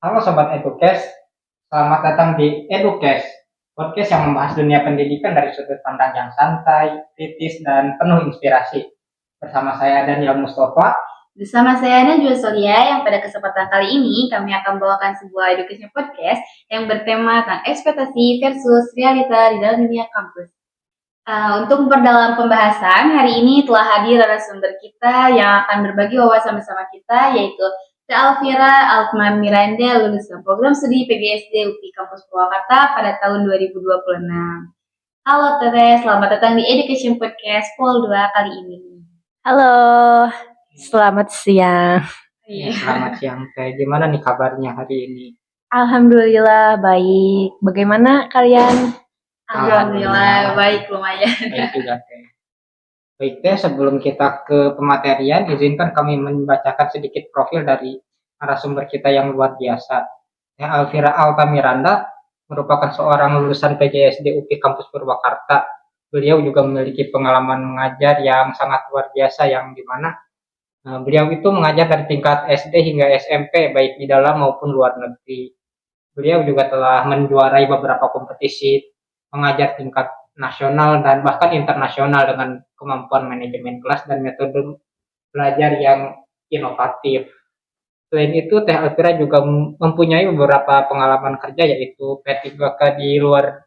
Halo Sobat Edukes, selamat datang di Edukes, podcast yang membahas dunia pendidikan dari sudut pandang yang santai, kritis, dan penuh inspirasi. Bersama saya Daniel Mustafa. Bersama saya Najwa Solia yang pada kesempatan kali ini kami akan bawakan sebuah education podcast yang bertema tentang ekspektasi versus realita di dalam dunia kampus. Untuk memperdalam pembahasan, hari ini telah hadir narasumber kita yang akan berbagi wawasan bersama kita, yaitu Teh Alvira Altma Miranda, lulusan program studi PGSD UPI Kampus Purwakarta pada tahun 2026. Halo Teteh, selamat datang di Education Podcast Pol 2 kali ini. Halo, selamat siang. Selamat siang Teh, gimana nih kabarnya hari ini? Alhamdulillah baik. Bagaimana kalian? Alhamdulillah baik, lumayan. Baik juga Teh. Baik Teh, sebelum kita ke pematerian, izinkan kami membacakan sedikit profil dari narasumber kita yang luar biasa. Teh Alvira Alta Miranda merupakan seorang lulusan PGSD UPI Kampus Purwakarta. Beliau juga memiliki pengalaman mengajar yang sangat luar biasa, yang dimana beliau itu mengajar dari tingkat SD hingga SMP, baik di dalam maupun luar negeri. Beliau juga telah menjuarai beberapa kompetisi mengajar tingkat nasional dan bahkan internasional dengan kemampuan manajemen kelas dan metode belajar yang inovatif. Selain itu, Teh Alvira juga mempunyai beberapa pengalaman kerja, yaitu P3K di luar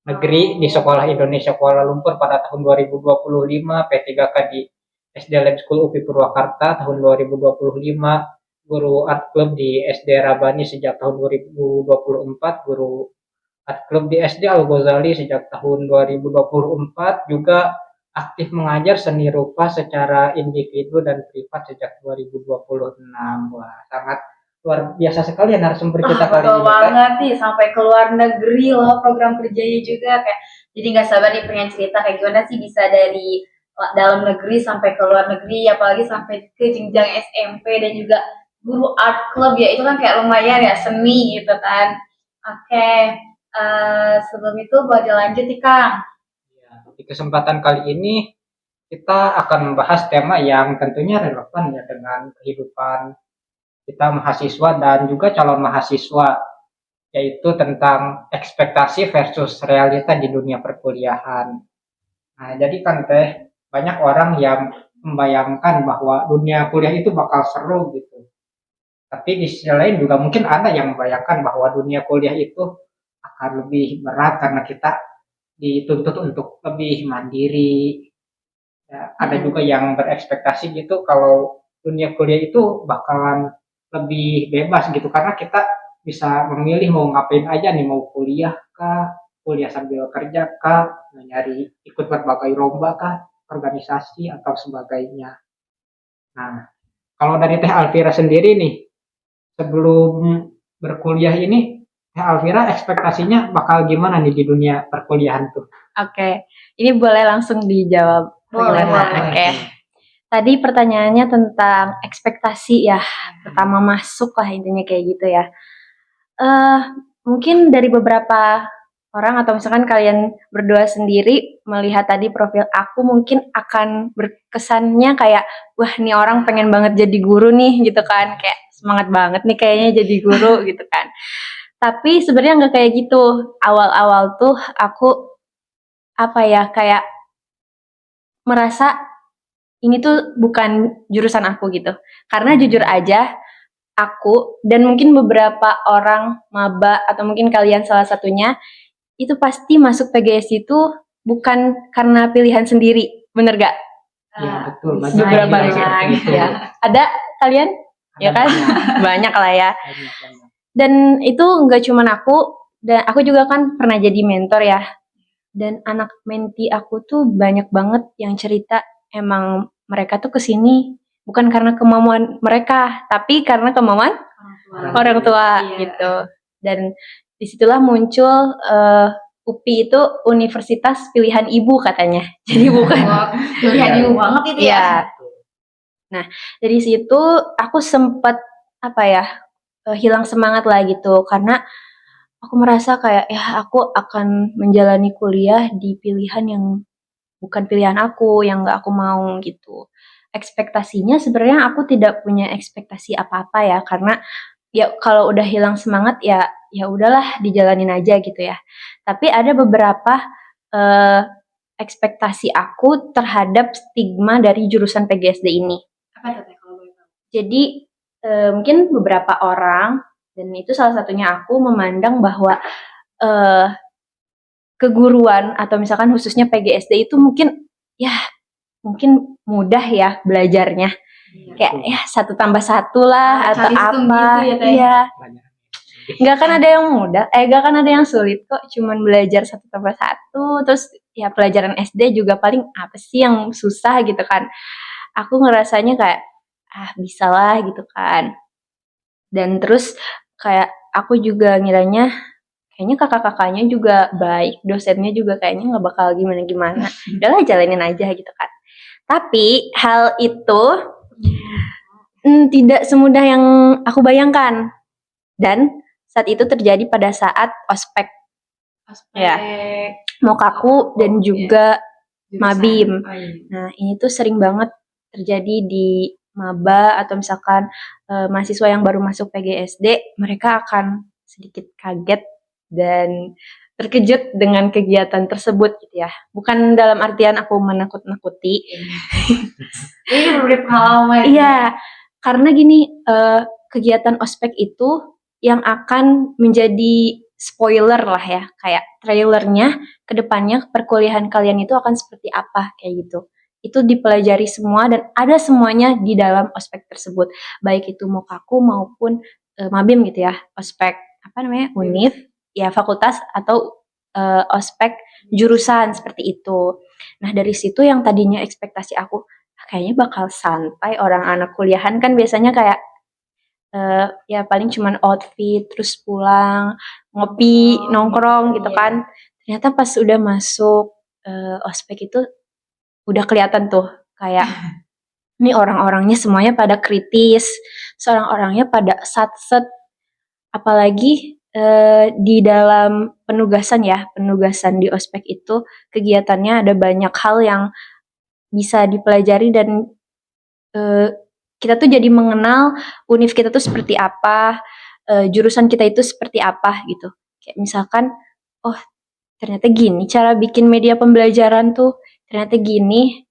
negeri di Sekolah Indonesia Kuala Lumpur pada tahun 2025, P3K di SD Lab School UPI Purwakarta tahun 2025, guru art club di SD Rabani sejak tahun 2024, guru art club di SD Al Ghazali sejak tahun 2024, juga aktif mengajar seni rupa secara individu dan privat sejak 2026. Wah, sangat luar biasa sekali ya narasumber kita kali ini. Betul banget nih, sampai ke luar negeri loh program kerjanya juga kayak. Jadi nggak sabar nih pengen cerita kayak gimana sih bisa dari dalam negeri sampai ke luar negeri, apalagi sampai ke jenjang SMP dan juga guru art club ya, itu kan kayak lumayan ya, seni gitu kan. Oke, sebelum itu boleh dilanjut nih Kang. Di kesempatan kali ini kita akan membahas tema yang tentunya relevan ya dengan kehidupan kita mahasiswa dan juga calon mahasiswa, yaitu tentang ekspektasi versus realita di dunia perkuliahan. Nah, jadi kan Teh, banyak orang yang membayangkan bahwa dunia kuliah itu bakal seru gitu. Tapi di sisi lain juga mungkin ada yang membayangkan bahwa dunia kuliah itu akan lebih berat karena kita dituntut untuk lebih mandiri. Ya, ada juga yang berekspektasi gitu kalau dunia kuliah itu bakalan lebih bebas gitu karena kita bisa memilih mau ngapain aja nih, mau kuliah kah, kuliah sambil kerja kah, nyari ikut berbagai lomba kah, organisasi atau sebagainya. Nah, kalau dari Teh Alvira sendiri nih, sebelum berkuliah ini, Teh Alvira ekspektasinya bakal gimana nih di dunia perkuliahan tuh? Oke, ini boleh langsung dijawab. Boleh. Oke. Tadi pertanyaannya tentang ekspektasi ya. Pertama masuk lah intinya kayak gitu ya. Mungkin dari beberapa orang atau misalkan kalian berdua sendiri melihat tadi profil aku mungkin akan berkesannya kayak wah nih orang pengen banget jadi guru nih gitu kan, kayak semangat banget nih kayaknya jadi guru gitu kan. Tapi sebenarnya nggak kayak gitu. Awal-awal tuh aku kayak merasa ini tuh bukan jurusan aku gitu. Karena jujur aja aku dan mungkin beberapa orang maba atau mungkin kalian salah satunya itu pasti masuk PGS itu bukan karena pilihan sendiri, bener gak? Ya betul, beberapa ya. Ada kalian? Ya kan? Banyak lah ya. Dan itu nggak cuma aku, dan aku juga kan pernah jadi mentor ya. Dan anak menti aku tuh banyak banget yang cerita emang mereka tuh kesini bukan karena kemauan mereka, tapi karena kemauan orang tua gitu. Dan disitulah muncul UPI itu universitas pilihan ibu katanya. Jadi bukan pilihan ibu banget itu ya. Nah, dari situ aku sempat hilang semangat lah gitu karena aku merasa kayak ya aku akan menjalani kuliah di pilihan yang bukan pilihan aku, yang gak aku mau gitu. Ekspektasinya sebenarnya aku tidak punya ekspektasi apa-apa ya, karena ya kalau udah hilang semangat ya udahlah dijalanin aja gitu ya. Tapi ada beberapa eh, ekspektasi aku terhadap stigma dari jurusan PGSD ini. Apa tuh Teh, kalau boleh tahu? Jadi mungkin beberapa orang, dan itu salah satunya aku, memandang bahwa eh, keguruan atau misalkan khususnya PGSD itu mungkin mudah ya belajarnya, Iya. kayak ya 1+1 lah atau Calistung apa. gitu ya, Teh? Iya, Pelajaran. nggak akan ada yang mudah, nggak akan ada yang sulit kok, cuman belajar 1+1. Terus ya pelajaran SD juga paling apa sih yang susah gitu kan. Aku ngerasanya kayak bisa lah gitu kan. Dan terus kayak aku juga ngiranya kayaknya kakak-kakaknya juga baik, dosennya juga kayaknya nggak bakal gimana-gimana. Udahlah jalanin aja gitu kan. Tapi hal itu tidak semudah yang aku bayangkan. Dan saat itu terjadi pada saat ospek Aspek ya, Mokaku dan juga jurusan. Mabim. Oh, iya. Nah, ini tuh sering banget terjadi di maba atau misalkan mahasiswa yang baru masuk PGSD, mereka akan sedikit kaget dan terkejut dengan kegiatan tersebut gitu ya. Bukan dalam artian aku menakut-nakuti. Ini berbeda pengalaman. Iya, karena gini, kegiatan ospek itu yang akan menjadi spoiler lah ya, kayak trailernya ke depannya perkuliahan kalian itu akan seperti apa kayak gitu. Itu dipelajari semua dan ada semuanya di dalam ospek tersebut, baik itu Mokaku maupun Mabim gitu ya, ospek apa namanya, Univ, ya fakultas atau ospek jurusan seperti itu. Nah dari situ yang tadinya ekspektasi aku kayaknya bakal santai, orang anak kuliahan kan biasanya kayak ya paling cuman outfit terus pulang ngopi nongkrong gitu kan. Ternyata pas udah masuk ospek itu udah kelihatan tuh kayak ini orang-orangnya semuanya pada kritis, seorang orangnya pada satset, apalagi di dalam penugasan di ospek itu kegiatannya ada banyak hal yang bisa dipelajari dan kita tuh jadi mengenal univ kita tuh seperti apa, jurusan kita itu seperti apa gitu. Kayak misalkan, oh ternyata gini cara bikin media pembelajaran tuh, ternyata gini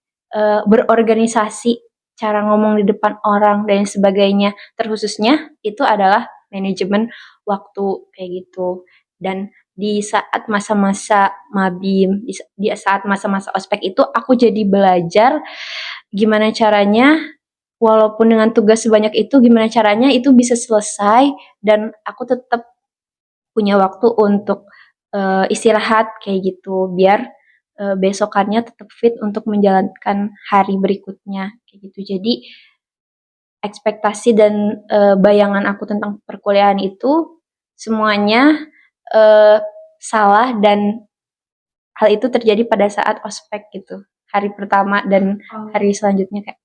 berorganisasi, cara ngomong di depan orang dan sebagainya. Terkhususnya itu adalah manajemen waktu kayak gitu. Dan di saat masa-masa mabim, di saat masa-masa ospek itu aku jadi belajar gimana caranya walaupun dengan tugas sebanyak itu gimana caranya itu bisa selesai dan aku tetap punya waktu untuk istirahat kayak gitu biar besokannya tetap fit untuk menjalankan hari berikutnya kayak gitu. Jadi ekspektasi dan bayangan aku tentang perkuliahan itu semuanya salah dan hal itu terjadi pada saat ospek gitu. Hari pertama dan hari selanjutnya kayak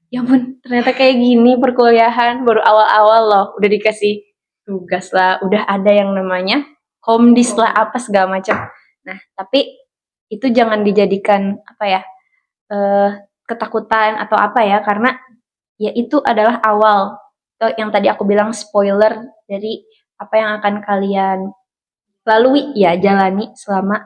ya ampun ternyata kayak gini perkuliahan, baru awal-awal loh udah dikasih tugas lah, udah ada yang namanya komdis lah apa segala macam. Nah tapi itu jangan dijadikan apa ya ketakutan atau apa ya, karena ya itu adalah awal yang tadi aku bilang spoiler dari apa yang akan kalian lalui ya jalani selama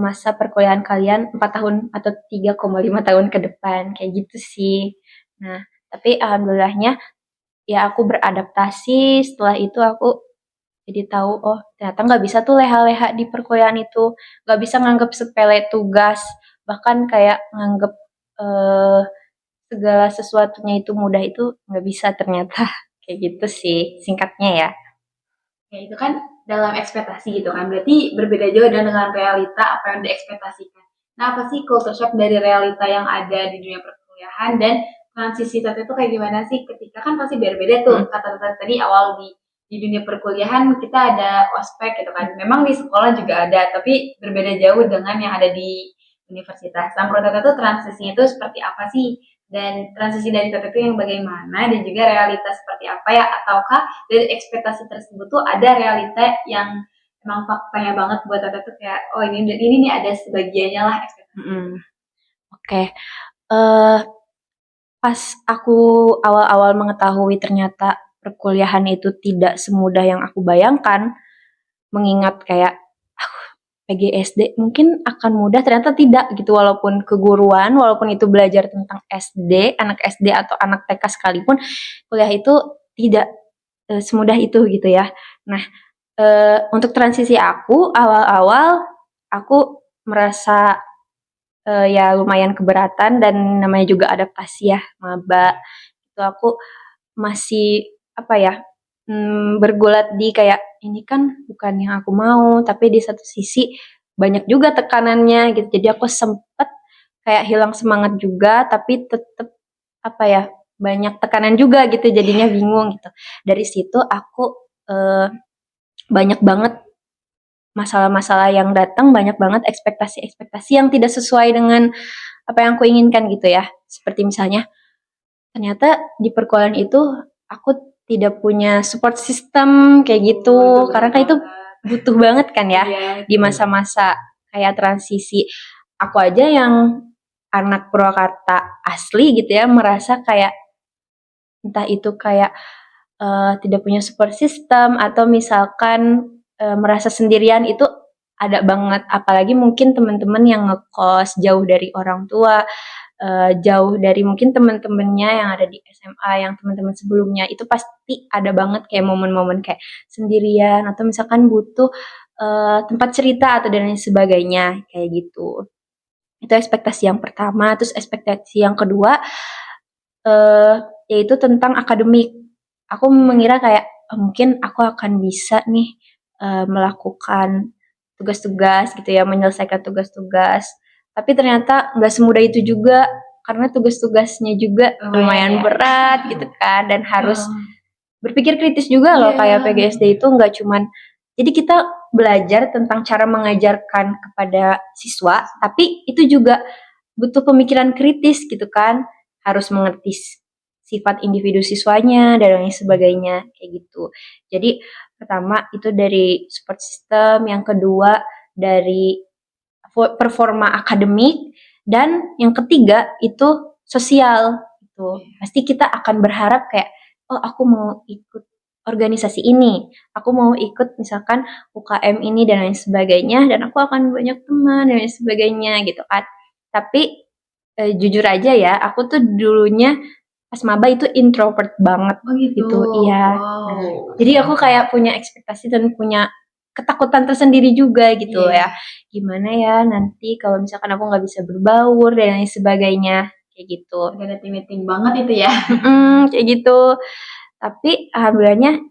masa perkuliahan kalian 4 tahun atau 3,5 tahun ke depan kayak gitu sih. Nah, tapi alhamdulillahnya ya aku beradaptasi. Setelah itu aku jadi tahu, oh ternyata nggak bisa tuh leha-leha di perkuliahan itu, nggak bisa nganggap sepele tugas, bahkan kayak nganggap eh, segala sesuatunya itu mudah itu nggak bisa ternyata kayak gitu sih singkatnya ya. Ya itu kan dalam ekspektasi gitu kan. Berarti berbeda jauh dengan realita apa yang diekspektasikan. Nah, apa sih culture shock dari realita yang ada di dunia perkuliahan dan transisi saat itu kayak gimana sih? Ketika kan pasti berbeda tuh kata-kata tadi awal di dunia perkuliahan kita ada ospek gitu kan. Memang di sekolah juga ada, tapi berbeda jauh dengan yang ada di universitas. Nah, menurut Tata tuh transisinya itu seperti apa sih? Dan transisi dari Tata itu yang bagaimana dan juga realitas seperti apa ya? Ataukah dari ekspektasi tersebut tuh ada realita yang emang faktanya banget buat Tata tuh kayak oh ini nih ada sebagiannya lah ekspektasi. Oke. Pas aku awal-awal mengetahui ternyata perkuliahan itu tidak semudah yang aku bayangkan, mengingat kayak PGSD mungkin akan mudah, ternyata tidak gitu. Walaupun keguruan, walaupun itu belajar tentang SD, anak SD atau anak TK sekalipun, kuliah itu tidak semudah itu gitu ya. Nah, untuk transisi aku awal-awal aku merasa ya lumayan keberatan, dan namanya juga adaptasi ya, maba. Itu aku masih apa ya, bergulat di kayak ini kan bukan yang aku mau, tapi di satu sisi banyak juga tekanannya gitu. Jadi aku sempet kayak hilang semangat juga, tapi tetap apa ya, banyak tekanan juga gitu, jadinya bingung gitu. Dari situ aku banyak banget masalah-masalah yang datang, banyak banget ekspektasi-ekspektasi yang tidak sesuai dengan apa yang aku inginkan gitu ya. Seperti misalnya, ternyata di perkuliahan itu aku tidak punya support system kayak gitu, karena kan itu butuh banget kan ya di masa-masa kayak transisi. Aku aja yang anak Purwakarta asli gitu ya, merasa kayak entah itu kayak tidak punya support system, atau misalkan merasa sendirian itu ada banget. Apalagi mungkin teman-teman yang ngekos jauh dari orang tua, jauh dari mungkin teman-temannya yang ada di SMA, yang teman-teman sebelumnya, itu pasti ada banget kayak momen-momen kayak sendirian, atau misalkan butuh tempat cerita atau dan lain sebagainya kayak gitu. Itu ekspektasi yang pertama. Terus ekspektasi yang kedua yaitu tentang akademik. Aku mengira kayak mungkin aku akan bisa nih melakukan tugas-tugas gitu ya, menyelesaikan tugas-tugas. Tapi ternyata nggak semudah itu juga, karena tugas-tugasnya juga lumayan berat gitu kan, dan harus berpikir kritis juga loh. Kayak PGSD itu nggak cuman, jadi kita belajar tentang cara mengajarkan kepada siswa, tapi itu juga butuh pemikiran kritis gitu kan, harus mengerti sifat individu siswanya dan lain sebagainya kayak gitu. Jadi pertama itu dari support system, yang kedua dari performa akademik, dan yang ketiga itu sosial. Itu pasti kita akan berharap kayak, oh aku mau ikut organisasi ini, aku mau ikut misalkan UKM ini dan lain sebagainya, dan aku akan banyak teman dan lain sebagainya gitu kan. Tapi jujur aja ya, aku tuh dulunya pas maba itu introvert banget gitu. Iya. Wow. Jadi aku kayak punya ekspektasi dan punya ketakutan tersendiri juga gitu ya. Gimana ya nanti kalau misalkan aku nggak bisa berbaur dan lain sebagainya kayak gitu. Agak meeting banget itu ya. Kayak gitu. Tapi alhamdulillahnya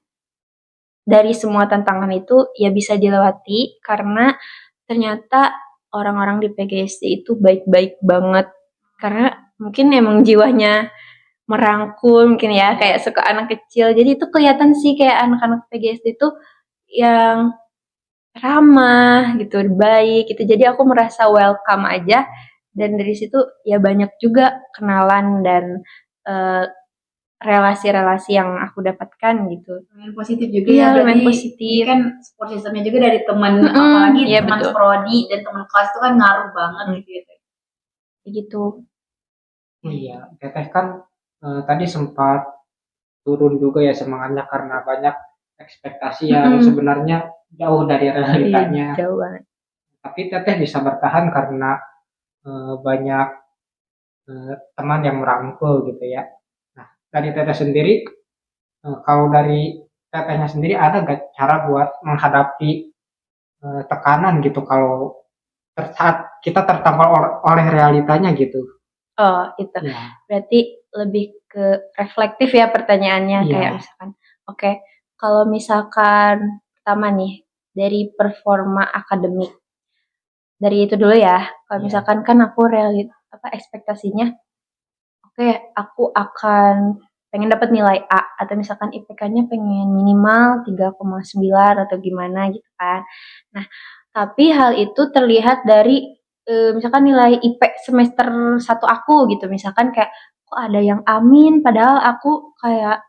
dari semua tantangan itu ya bisa dilewati, karena ternyata orang-orang di PGSD itu baik-baik banget. Karena mungkin emang jiwanya merangkul mungkin ya, kayak suka anak kecil. Jadi itu kelihatan sih kayak anak-anak PGSD itu yang ramah gitu, baik gitu. Jadi aku merasa welcome aja, dan dari situ ya banyak juga kenalan dan relasi-relasi yang aku dapatkan gitu. Lumayan positif juga Iya, ya, berarti lumayan positif. ini kan support systemnya juga dari teman, Mm-mm, apalagi iya, teman betul. prodi dan teman kelas itu kan ngaruh banget gitu ya. Kayak gitu. Iya, Teteh kan tadi sempat turun juga ya semangatnya karena banyak ekspektasi yang sebenarnya jauh dari realitanya. Iya, jauh banget. Tapi Teteh bisa bertahan karena banyak teman yang merangkul gitu ya. Nah, dari Teteh sendiri, kalau dari Tetehnya sendiri ada gak cara buat menghadapi tekanan gitu kalau saat kita tertampar oleh realitanya gitu? Oh, itu. Ya, Berarti lebih ke reflektif ya pertanyaannya. iya, Kayak misalkan, oke, kalau misalkan pertama nih, dari performa akademik. Dari itu dulu ya. Kalau iya, misalkan kan aku ekspektasinya, oke, aku akan pengen dapat nilai A, atau misalkan IPK-nya pengen minimal 3,9 atau gimana gitu kan. Nah, tapi hal itu terlihat dari misalkan nilai IP semester 1 aku gitu. Misalkan kayak kok ada yang amin, padahal aku kayak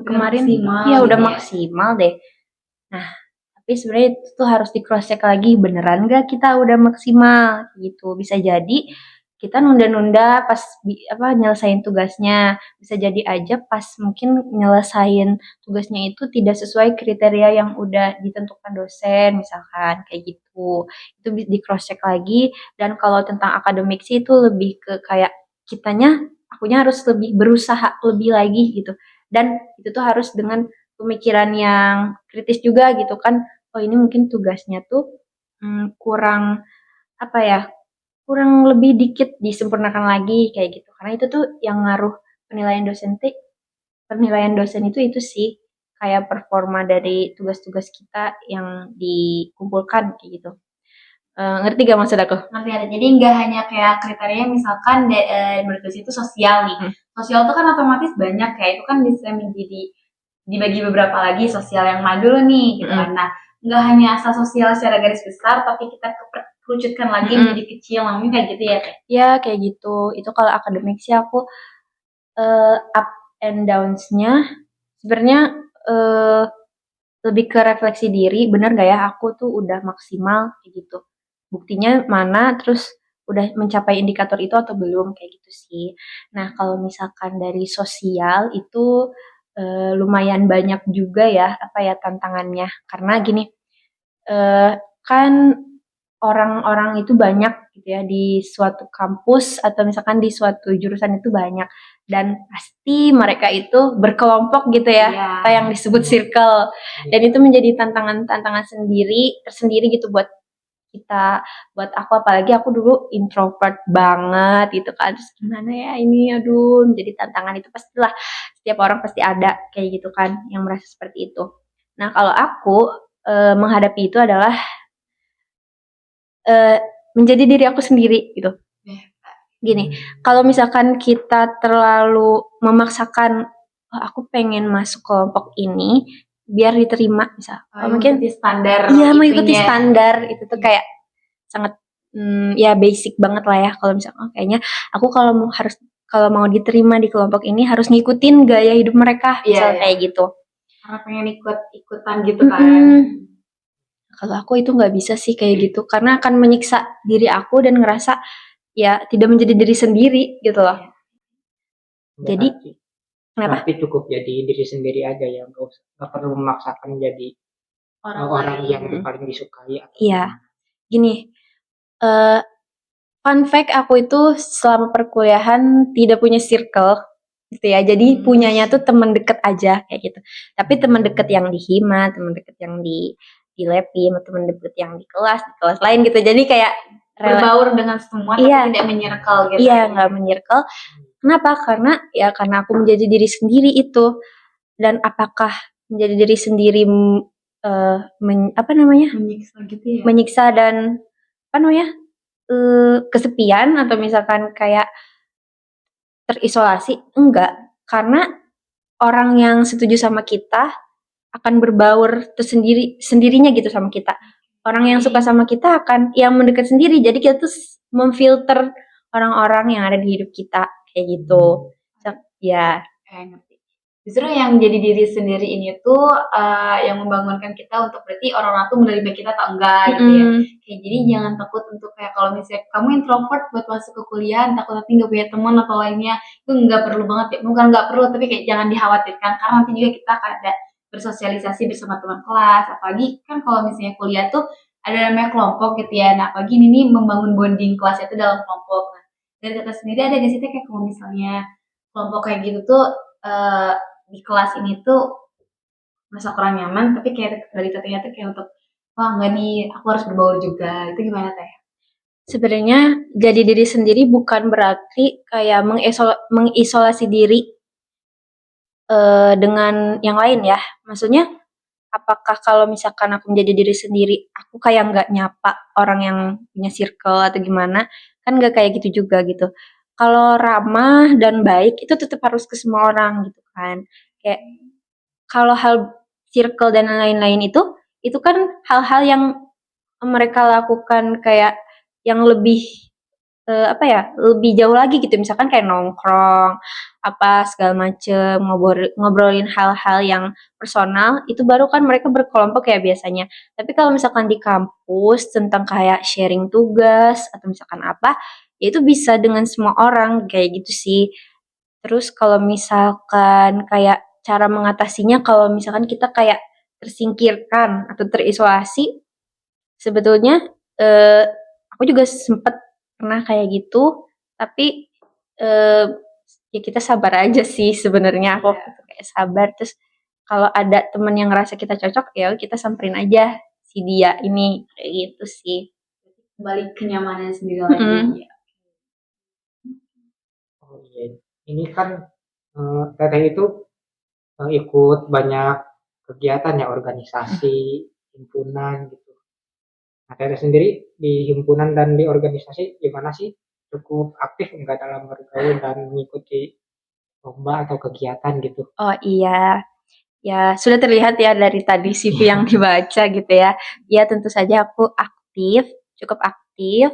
kemarin maksimal ya gitu udah ya. maksimal deh. Nah, tapi sebenarnya itu tuh harus di cross check lagi, beneran gak kita udah maksimal gitu. Bisa jadi kita nunda-nunda pas nyelesain tugasnya. Bisa jadi aja pas mungkin nyelesain tugasnya itu tidak sesuai kriteria yang udah ditentukan dosen misalkan kayak gitu. Itu di cross check lagi, dan kalau tentang akademik sih itu lebih ke kayak akunya harus lebih berusaha lebih lagi gitu. Dan itu tuh harus dengan pemikiran yang kritis juga gitu kan. Oh, ini mungkin tugasnya tuh kurang apa ya, kurang lebih dikit disempurnakan lagi kayak gitu. Karena itu tuh yang ngaruh penilaian dosen itu sih kayak performa dari tugas-tugas kita yang dikumpulkan kayak gitu. Ngerti gak maksud aku? Ngerti ada. Jadi nggak hanya kayak kriteria misalkan menurut dosen itu sosial nih. Sosial itu kan otomatis banyak ya. Itu kan bisa menjadi dibagi beberapa lagi, sosial yang mana dulu nih gitu kan. Nah, nggak hanya asal sosial secara garis besar, tapi kita kerucutkan lagi menjadi kecil, namanya kayak gitu ya Teh? Ya kayak gitu. Itu kalau akademik sih aku up and downs-nya sebenarnya lebih ke refleksi diri, bener gak ya aku tuh udah maksimal kayak gitu. Buktinya mana, terus udah mencapai indikator itu atau belum kayak gitu sih. Nah, kalau misalkan dari sosial itu lumayan banyak juga ya tantangannya. Karena gini, kan orang-orang itu banyak gitu ya di suatu kampus atau misalkan di suatu jurusan itu banyak, dan pasti mereka itu berkelompok gitu ya, apa yang disebut circle, dan itu menjadi tantangan tersendiri gitu buat kita, buat aku, apalagi aku dulu introvert banget gitu kan. Terus gimana ya ini, aduh, menjadi tantangan itu pastilah, setiap orang pasti ada kayak gitu kan yang merasa seperti itu. Nah, kalau aku menghadapi itu adalah menjadi diri aku sendiri gitu. Gini, kalau misalkan kita terlalu memaksakan, oh, aku pengen masuk kelompok ini biar diterima, misal. Mungkin standar. Iya, mengikuti standar itu tuh kayak sangat ya basic banget lah ya. Kalau misalkan kayaknya aku kalau mau diterima di kelompok ini harus ngikutin gaya hidup mereka, misal kayak gitu. Karena pengen ikutan gitu kan. Kalau aku itu nggak bisa sih kayak gitu, karena akan menyiksa diri aku dan ngerasa ya tidak menjadi diri sendiri gitu loh. Jadi kenapa? Berarti cukup jadi diri sendiri aja ya, nggak perlu memaksakan jadi orang yang paling disukai. Iya, gini, fun fact, aku itu selama perkuliahan tidak punya circle gitu ya, jadi punyanya tuh teman deket aja kayak gitu. Tapi teman deket yang di hima, teman deket yang di LEPI, teman deket yang di kelas lain gitu. Jadi kayak berbaur dengan semua, tapi tidak menyirkel gitu. Iya, nggak menyirkel. Kenapa? Karena aku menjadi diri sendiri itu. Dan apakah menjadi diri sendiri menyiksa gitu ya? Menyiksa dan kesepian atau misalkan kayak terisolasi? Enggak, karena orang yang setuju sama kita akan berbaur sendirinya gitu sama kita. Orang yang suka sama kita akan yang mendekat sendiri. Jadi kita tuh memfilter orang-orang yang ada di hidup kita kayak gitu. Ya. Justru yang jadi diri sendiri ini tuh yang membangunkan kita untuk berarti orang-orang tuh menerima kita atau enggak gitu ya. Kayak jadi jangan takut untuk kayak kalau misalnya kamu introvert buat masuk ke kuliah, takut nanti nggak punya teman atau lainnya, itu nggak perlu banget ya. Bukan nggak perlu, tapi kayak jangan dikhawatirkan karena nanti juga kita akan ada bersosialisasi bersama teman kelas. Apalagi kan kalau misalnya kuliah tuh ada namanya kelompok gitu ya. Nah, apalagi ini membangun bonding kelas itu dalam kelompok. Nah, dari kita sendiri ada gak sih kayak kalau misalnya kelompok kayak gitu tuh di kelas ini tuh merasa kurang nyaman, tapi kayak dari ternyata kayak untuk wah nggak nih, aku harus berbaur juga, itu gimana Teh? Sebenarnya jadi diri sendiri bukan berarti kayak mengisolasi diri dengan yang lain ya. Maksudnya apakah kalau misalkan aku menjadi diri sendiri, aku kayak nggak nyapa orang yang punya circle atau gimana? Kan nggak kayak gitu juga gitu. Kalau ramah dan baik itu tetap harus ke semua orang gitu kan. Kayak kalau hal circle dan lain-lain itu kan hal-hal yang mereka lakukan kayak yang lebih lebih jauh lagi gitu, misalkan kayak nongkrong segala macem, ngobrolin hal-hal yang personal, itu baru kan mereka berkelompok ya biasanya. Tapi kalau misalkan di kampus tentang kayak sharing tugas atau misalkan ya itu bisa dengan semua orang kayak gitu sih. Terus kalau misalkan kayak cara mengatasinya kalau misalkan kita kayak tersingkirkan atau terisolasi, sebetulnya eh, aku juga sempet pernah kayak gitu, tapi eh, ya kita sabar aja sih sebenarnya aku Iya. kayak sabar. Terus kalau ada temen yang ngerasa kita cocok, ya kita samperin aja si dia ini kayak gitu sih. Balik kenyamanan sendiri Mm-mm. lagi. Ya. Oh iya, ini kan Teteh itu ikut banyak kegiatan ya, organisasi, himpunan gitu. Nah, Teteh sendiri di himpunan dan di organisasi gimana sih? Cukup aktif enggak dalam bergaul dan mengikuti lomba atau kegiatan gitu? Oh iya, ya sudah terlihat ya dari tadi CV yang dibaca gitu ya. Ya tentu saja aku aktif, cukup aktif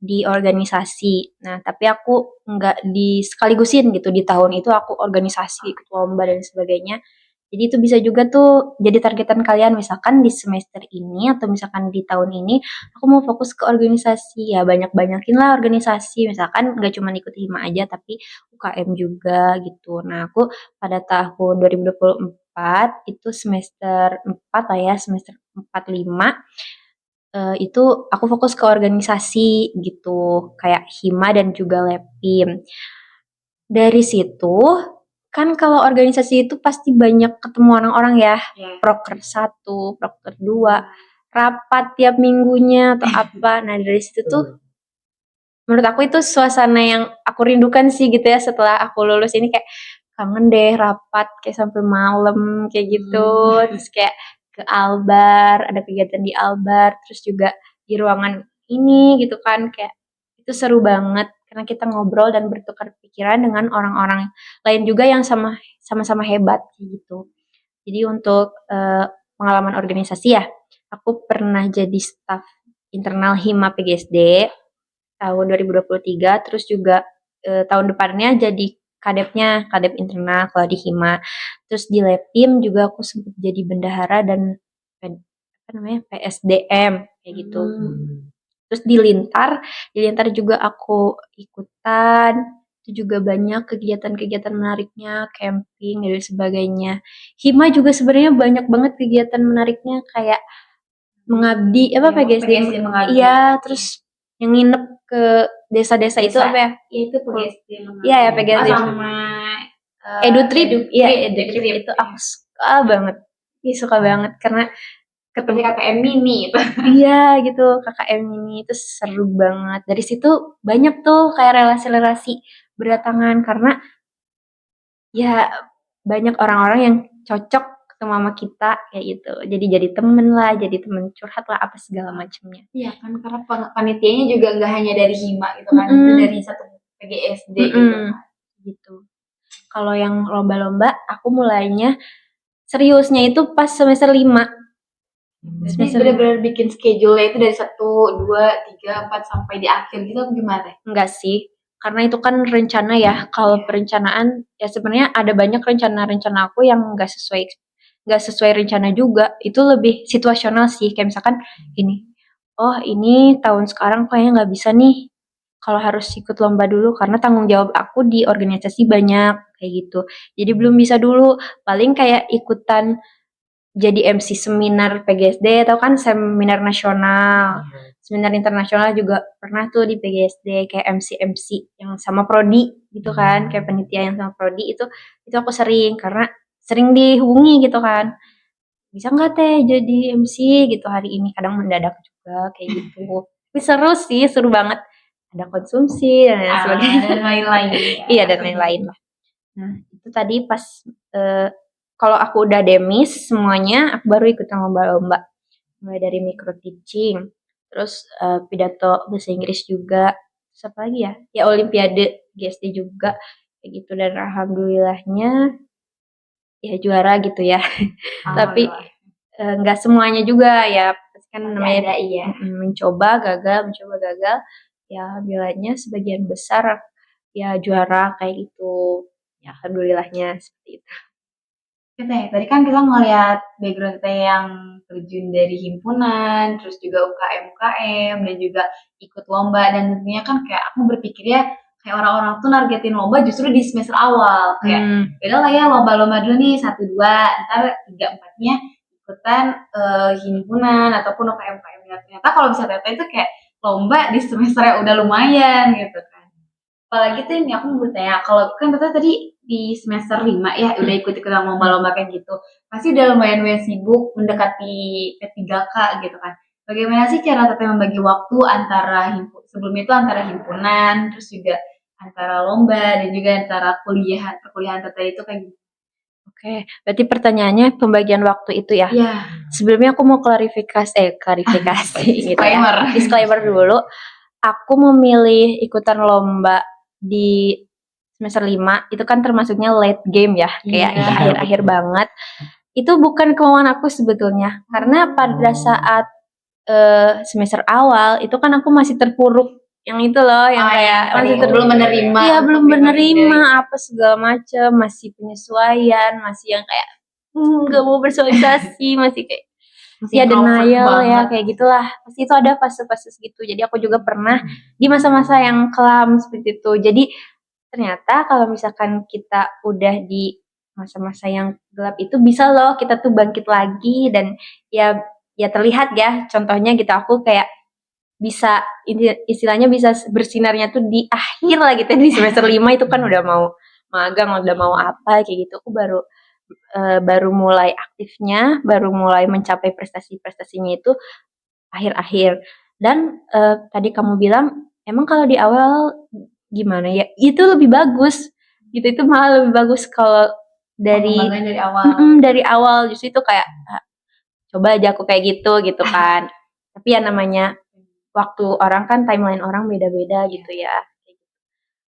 di organisasi. Nah, tapi aku nggak di sekaligusin gitu di tahun itu aku organisasi, ikut lomba dan sebagainya. Jadi itu bisa juga tuh jadi targetan kalian misalkan di semester ini atau misalkan di tahun ini aku mau fokus ke organisasi ya banyak-banyakin lah organisasi misalkan nggak cuma ikut hima aja tapi UKM juga gitu. Nah aku pada tahun 2024 itu semester 4 lah ya semester 4 5 itu aku fokus ke organisasi gitu kayak hima dan juga lepim. Dari situ, kan kalau organisasi itu pasti banyak ketemu orang-orang ya. Ya. Proker 1, proker 2, rapat tiap minggunya atau apa. Nah, dari situ tuh menurut aku itu suasana yang aku rindukan sih gitu ya setelah aku lulus ini kayak kangen deh rapat kayak sampai malam kayak gitu. Terus kayak ke Albar, ada kegiatan di Albar, terus juga di ruangan ini gitu kan kayak itu seru banget karena kita ngobrol dan bertukar pikiran dengan orang-orang lain juga yang sama-sama hebat gitu. Jadi untuk pengalaman organisasi ya, aku pernah jadi staf internal Hima PGSD tahun 2023, terus juga tahun depannya jadi kadepnya, kadep internal kalau di Hima. Terus di Lepim juga aku sempat jadi bendahara dan apa namanya PSDM kayak gitu. Terus di Lintar juga aku ikutan. Itu juga banyak kegiatan-kegiatan menariknya, camping dan sebagainya. Hima juga sebenarnya banyak banget kegiatan menariknya kayak mengabdi apa Yang PGSD PGSD mengabdi. iya terus yang nginep ke desa-desa itu Desa. apa ya Ya itu PGSD iya ya mengabdi. PGSD Sama Edutrip iya Edutrip. Edutrip itu aku suka banget Ih, suka banget karena Seperti ketemu KKM mini itu. iya gitu KKM ini itu seru banget dari situ banyak tuh kayak relasi-relasi berdatangan karena ya banyak orang-orang yang cocok ketemu sama kita kayak gitu jadi temen lah jadi temen curhat lah apa segala macamnya. Iya kan karena panitianya juga nggak hanya dari Hima gitu kan, itu Mm-mm. dari satu PGSD gitu Mm-mm. kan. Gitu. Kalau yang lomba-lomba, aku mulainya seriusnya itu pas semester 5. Berarti Semester 5. benar-benar bikin schedule-nya itu dari 1, 2, 3, 4 sampai di akhir gitu apa gimana? Enggak sih, karena itu kan rencana ya. Kalau perencanaan, ya sebenarnya ada banyak rencana-rencana aku yang nggak sesuai rencana juga. Itu lebih situasional sih. Kayak misalkan ini, oh ini tahun sekarang kayaknya nggak bisa nih. Kalau harus ikut lomba dulu karena tanggung jawab aku di organisasi banyak kayak gitu. Jadi belum bisa dulu. Paling kayak ikutan jadi MC seminar PGSD atau kan seminar nasional. Seminar internasional juga pernah tuh di PGSD kayak MC yang sama prodi gitu kan, kayak panitia yang sama prodi itu aku sering karena sering dihubungi gitu kan. Bisa nggak teh jadi MC gitu hari ini kadang mendadak juga kayak gitu. Tapi seru sih, seru banget. Ada konsumsi dan lain sebagainya. Dan lain-lain. Iya dan lain-lain lah. Nah, itu tadi pas eh, kalau aku udah demis semuanya, aku baru ikut lomba-lomba. Mulai dari micro teaching, terus pidato bahasa Inggris juga, terus apa lagi ya? Ya Olimpiade GSD juga, kayak gitu. Dan alhamdulillahnya ya juara gitu ya. Tapi nggak semuanya juga ya, pasti kan Masih namanya ada, iya. mencoba gagal. Ya alhamdulillahnya sebagian besar ya juara kayak gitu. Ya alhamdulillahnya seperti itu. Oke Teh, tadi kan kita ngeliat background Teh yang terjun dari himpunan, terus juga UKM-UKM, dan juga ikut lomba, dan tentunya kan kayak aku berpikir ya, kayak orang-orang tuh nargetin lomba justru di semester awal. Kayak, beda lah ya lomba-lomba dulu nih, 1, 2, ntar 3, 4-nya ikutan himpunan, ataupun UKM-UKM. Ternyata kalau misalnya Teh itu kayak lomba di semester yang udah lumayan gitu kan. Apalagi tuh ini aku mau bertanya, kalau kan Tata tadi di semester 5 ya udah ikut-ikutan lomba-lomba kayak gitu. Pasti udah lumayan sibuk mendekati P3K gitu kan. Bagaimana sih cara Tata membagi waktu antara sebelum itu antara himpunan, terus juga antara lomba dan juga antara perkuliahan Tata itu kayak gitu. Oke, berarti pertanyaannya pembagian waktu itu ya. Iya, Sebelumnya aku mau klarifikasi gitu ya. disclaimer. Disclaimer dulu. Aku memilih ikutan lomba di semester 5 itu kan termasuknya late game ya, kayak Iya. itu akhir-akhir banget. Itu bukan kemauan aku sebetulnya, karena pada saat semester awal itu kan aku masih terpuruk yang itu loh, yang kayak masih belum menerima. iya untuk belum pribadi menerima dari- apa segala macam, masih penyesuaian, masih yang kayak nggak mau bersosialisasi, masih kayak masih ya introvert denial ya banget. kayak gitulah. Pasti itu ada fase-fase gitu. Jadi aku juga pernah di masa-masa yang kelam seperti itu. Jadi ternyata kalau misalkan kita udah di masa-masa yang gelap itu bisa loh kita tuh bangkit lagi dan ya ya terlihat ya contohnya gitu aku kayak bisa istilahnya bisa bersinarnya tuh di akhir lah gitu di semester 5 itu kan udah mau magang udah mau apa kayak gitu aku baru mulai aktifnya baru mulai mencapai prestasinya itu akhir-akhir dan tadi kamu bilang emang kalau di awal gimana ya itu lebih bagus gitu itu malah lebih bagus kalau dari Pengembangan dari awal. dari awal justru itu kayak coba aja aku kayak gitu kan tapi ya namanya waktu orang kan timeline orang beda-beda gitu ya.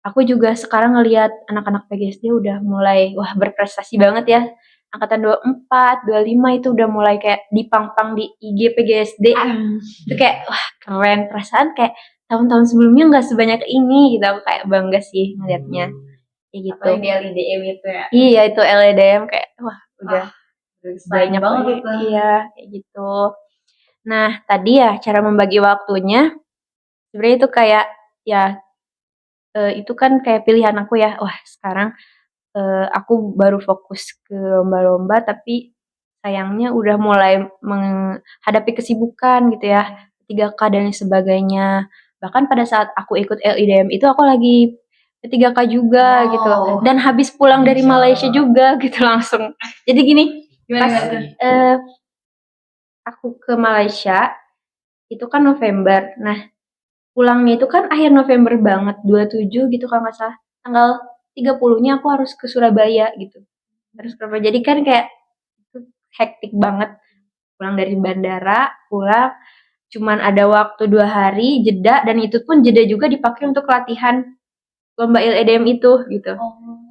Aku juga sekarang ngelihat anak-anak PGSD udah mulai wah berprestasi banget ya. Angkatan 24, 25 itu udah mulai kayak dipang-pang di IG PGSD. Itu kayak wah keren perasaan kayak tahun-tahun sebelumnya nggak sebanyak ini gitu. Aku kayak bangga sih ngelihatnya. Kayak gitu. Apalagi di LIDM itu ya. Iya itu LEDM kayak wah udah banyak banget lagi. itu. Iya kayak gitu. Nah tadi ya cara membagi waktunya sebenarnya itu kayak ya itu kan kayak pilihan aku ya. Wah, sekarang aku baru fokus ke lomba-lomba tapi sayangnya udah mulai menghadapi kesibukan gitu ya. 3K dan sebagainya. Bahkan pada saat aku ikut LIDM itu aku lagi P3K juga Wow. gitu. Dan habis pulang dari Malaysia juga gitu langsung. Jadi gini, pas aku ke Malaysia itu kan November. Nah, pulangnya itu kan akhir November banget, 27 gitu kalau nggak salah. Tanggal 30-nya aku harus ke Surabaya gitu. Harus ke Surabaya. Jadi kan kayak itu hektik banget. Pulang dari bandara, pulang cuman ada waktu 2 hari jeda dan itu pun jeda juga dipakai untuk latihan lomba LEDM itu gitu.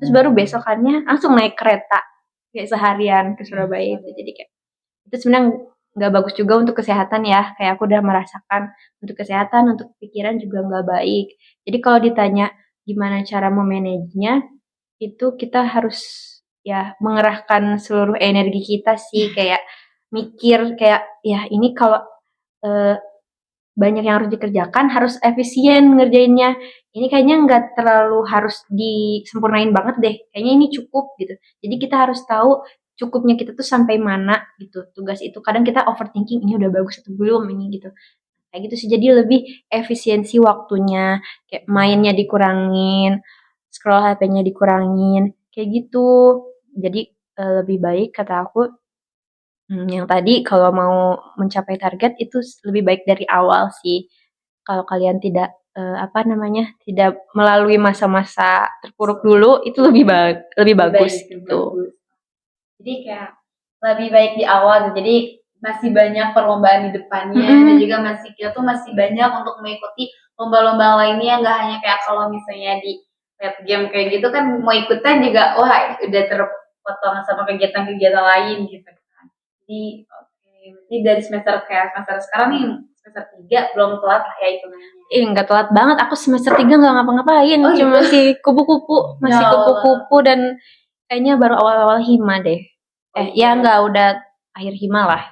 Terus baru besokannya langsung naik kereta kayak seharian ke Surabaya itu. Jadi kayak itu sebenarnya nggak bagus juga untuk kesehatan ya. Kayak aku udah merasakan untuk kesehatan, untuk pikiran juga nggak baik. Jadi kalau ditanya gimana cara memanagenya, itu kita harus ya mengerahkan seluruh energi kita sih kayak mikir kayak ya ini kalau eh, banyak yang harus dikerjakan harus efisien ngerjainnya ini kayaknya nggak terlalu harus disempurnain banget deh kayaknya ini cukup gitu jadi kita harus tahu cukupnya kita tuh sampai mana gitu tugas itu kadang kita overthinking ini udah bagus atau belum ini gitu kayak gitu sih jadi lebih efisiensi waktunya kayak mainnya dikurangin scroll HP-nya dikurangin kayak gitu jadi lebih baik kata aku yang tadi kalau mau mencapai target itu lebih baik dari awal sih. Kalau kalian tidak apa namanya tidak melalui masa-masa terpuruk dulu itu lebih bagus gitu. Jadi kayak lebih baik di awal. Jadi masih banyak perlombaan di depannya dan juga kita tuh masih banyak untuk mengikuti lomba-lomba lainnya. Nggak hanya kayak kalau misalnya di late game kayak gitu kan mau ikutan juga wah udah terpotong sama kegiatan-kegiatan lain gitu kan. Jadi dari semester sekarang nih semester 3 belum telat lah ya hitungannya. Nggak telat banget. Aku semester 3 nggak ngapa-ngapain. Cuma masih kupu-kupu. Masih kupu-kupu dan kayaknya baru awal-awal hima deh. Ya enggak, udah akhir hima lah.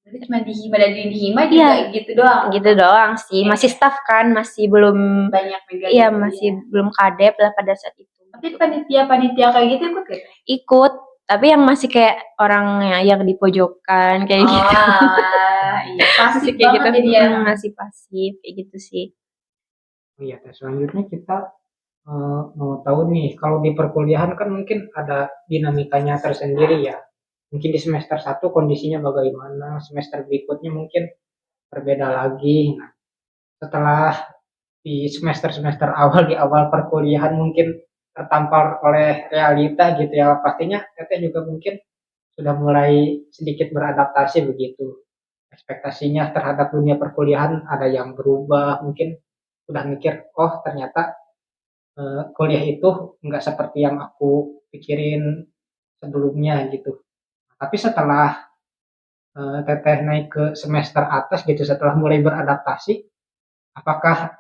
Berarti cuma di hima dan di hima juga Iya. gitu doang. Gitu doang sih, masih staff kan, masih belum, Banyak megang. iya masih belum kadep lah pada saat itu. Tapi panitia kayak gitu ikut gak? Ikut, tapi yang masih kayak orang yang di pojokan kayak gitu. Iya, pasif Masih kayak banget gitu. jadi ya. Masih pasif kayak gitu sih. Oh iya, selanjutnya kita mau tahu nih, kalau di perkuliahan kan mungkin ada dinamikanya tersendiri ya. Mungkin di semester 1 kondisinya bagaimana, semester berikutnya mungkin berbeda lagi. Nah, setelah di semester-semester awal, di awal perkuliahan mungkin tertampar oleh realita gitu ya, pastinya Teteh juga mungkin sudah mulai sedikit beradaptasi begitu. Ekspektasinya terhadap dunia perkuliahan ada yang berubah, mungkin udah mikir, oh ternyata kuliah itu nggak seperti yang aku pikirin sebelumnya gitu. Tapi setelah Teteh naik ke semester atas gitu, setelah mulai beradaptasi, apakah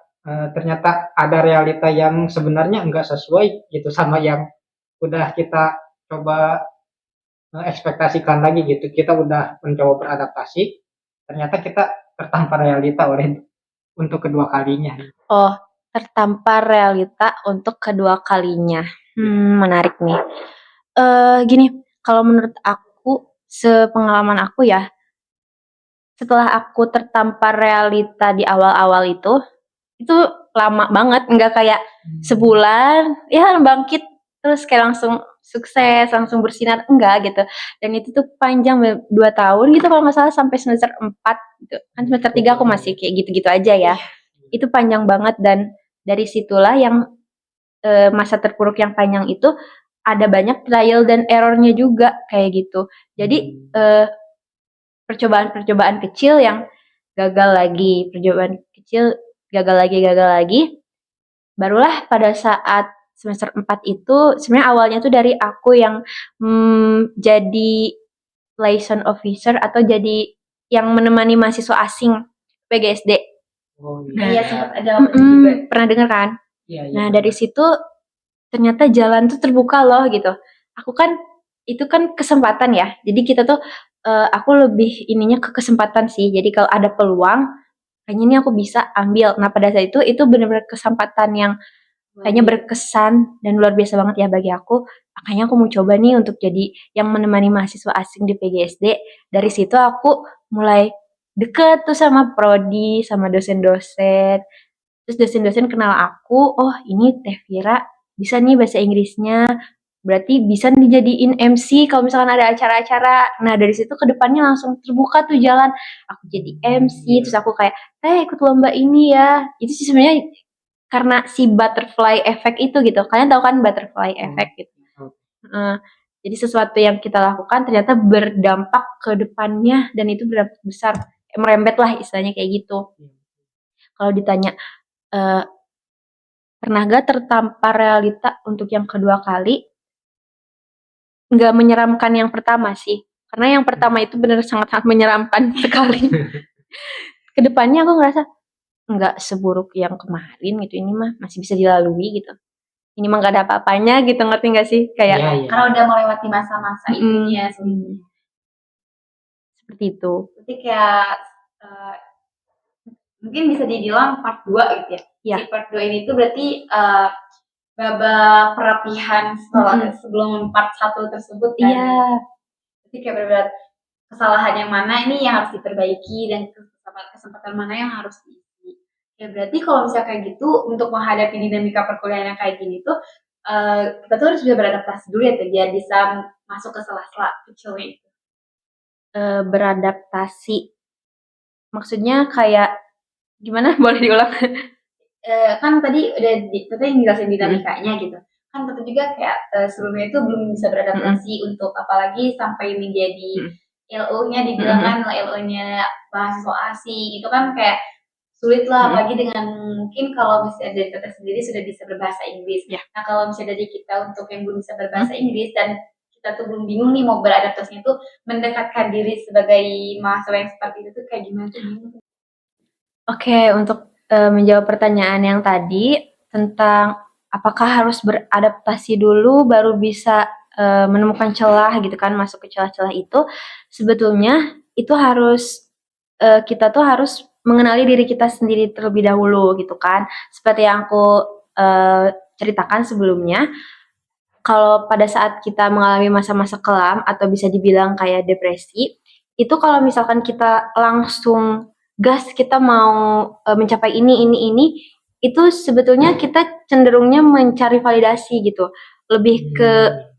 ternyata ada realita yang sebenarnya nggak sesuai gitu sama yang udah kita coba ekspektasikan lagi gitu. Kita udah mencoba beradaptasi, ternyata kita tertampar realita untuk kedua kalinya. Oh, tertampar realita untuk kedua kalinya. Menarik nih. Gini, kalau menurut aku, sepengalaman aku ya, setelah aku tertampar realita di awal-awal itu lama banget, nggak kayak sebulan, ya bangkit terus kayak langsung sukses, langsung bersinar, enggak gitu. Dan itu tuh panjang 2 tahun gitu kalau nggak salah sampai semester 4 gitu. Kan semester 3 aku masih kayak gitu-gitu aja ya. Itu panjang banget dan dari situlah yang masa terpuruk yang panjang itu ada banyak trial dan errornya juga kayak gitu. Jadi percobaan-percobaan kecil yang gagal lagi, percobaan kecil gagal lagi. Barulah pada saat semester 4 itu sebenarnya awalnya tuh dari aku yang jadi liaison officer atau jadi yang menemani mahasiswa asing PGSD. Oh Iya, iya. sempat ada waktu itu juga. Pernah dengar kan? Iya, iya. Nah, dari situ ternyata jalan tuh terbuka loh gitu. Aku kan itu kan kesempatan ya. Jadi kita tuh aku lebih ininya ke kesempatan sih. Jadi kalau ada peluang kayaknya ini aku bisa ambil. Nah, pada saat itu benar-benar kesempatan yang kayaknya berkesan dan luar biasa banget ya bagi aku. Makanya aku mau coba nih untuk jadi yang menemani mahasiswa asing di PGSD. Dari situ aku mulai deket tuh sama prodi, sama dosen-dosen. Terus dosen-dosen kenal aku, oh ini Teh Vira bisa nih bahasa Inggrisnya, berarti bisa dijadiin MC kalau misalkan ada acara-acara. Nah dari situ ke depannya langsung terbuka tuh jalan. Aku jadi MC, terus aku kayak, ikut lomba ini ya. Itu sih sebenarnya karena si butterfly effect itu gitu. Kalian tahu kan butterfly effect gitu. Jadi sesuatu yang kita lakukan ternyata berdampak ke depannya dan itu berdampak besar. Merembet lah istilahnya kayak gitu. Kalau ditanya, pernah gak tertampar realita untuk yang kedua kali? Nggak menyeramkan yang pertama sih. Karena yang pertama itu benar sangat-sangat menyeramkan sekali. Kedepannya aku ngerasa nggak seburuk yang kemarin gitu. Ini mah masih bisa dilalui gitu. Ini mah nggak ada apa-apanya gitu, ngerti nggak sih? Kayak Iya, iya. Karena udah melewati masa-masa itunya sebelumnya. seperti itu. Berarti kayak mungkin bisa dibilang part 2 gitu ya. Iya. Si part 2 ini tuh berarti babak perapihan setelah sebelum part 1 tersebut kan. Iya. Jadi kayak benar-benar kesalahan yang mana ini yang harus diperbaiki dan kesempatan mana yang harus diisi. Ya berarti kalau misalnya kayak gitu untuk menghadapi dinamika perkuliahan yang kayak gini tuh kita tuh harus bisa beradaptasi dulu ya biar bisa masuk ke sela-sela kecilnya itu. Beradaptasi. Maksudnya kayak gimana? Boleh diulang? Kan tadi udah kita jelasin dinamikanya gitu. Kan tentu juga kayak sebelumnya itu belum bisa beradaptasi untuk apalagi sampai menjadi LO-nya dibilang kan LO-nya mahasiswa asing itu kan kayak sulit lah apalagi dengan mungkin kalau misalnya dari kita sendiri sudah bisa berbahasa Inggris. Nah kalau misalnya dari kita untuk yang belum bisa berbahasa Inggris dan kita tuh belum bingung nih mau beradaptasinya tuh mendekatkan diri sebagai mahasiswa yang seperti itu tuh kayak gimana tuh bingung. Oke, untuk menjawab pertanyaan yang tadi tentang apakah harus beradaptasi dulu baru bisa menemukan celah gitu kan, masuk ke celah-celah itu, sebetulnya itu harus kita tuh harus mengenali diri kita sendiri terlebih dahulu gitu kan. Seperti yang aku ceritakan sebelumnya, kalau pada saat kita mengalami masa-masa kelam atau bisa dibilang kayak depresi, itu kalau misalkan kita langsung gas kita mau mencapai ini, itu sebetulnya kita cenderungnya mencari validasi gitu, lebih ke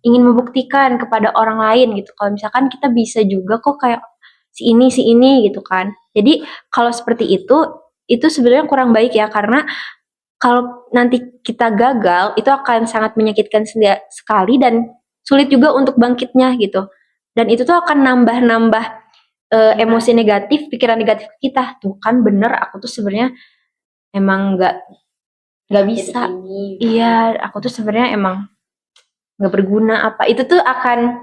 ingin membuktikan kepada orang lain gitu. Kalau misalkan kita bisa juga kok kayak si ini gitu kan. Jadi kalau seperti itu sebenarnya kurang baik ya, karena kalau nanti kita gagal, itu akan sangat menyakitkan sekali dan sulit juga untuk bangkitnya gitu. Dan itu tuh akan nambah-nambah emosi negatif, pikiran negatif kita. Tuh kan bener, aku tuh sebenarnya emang nggak bisa. Iya, aku tuh sebenarnya emang nggak berguna apa. Itu tuh akan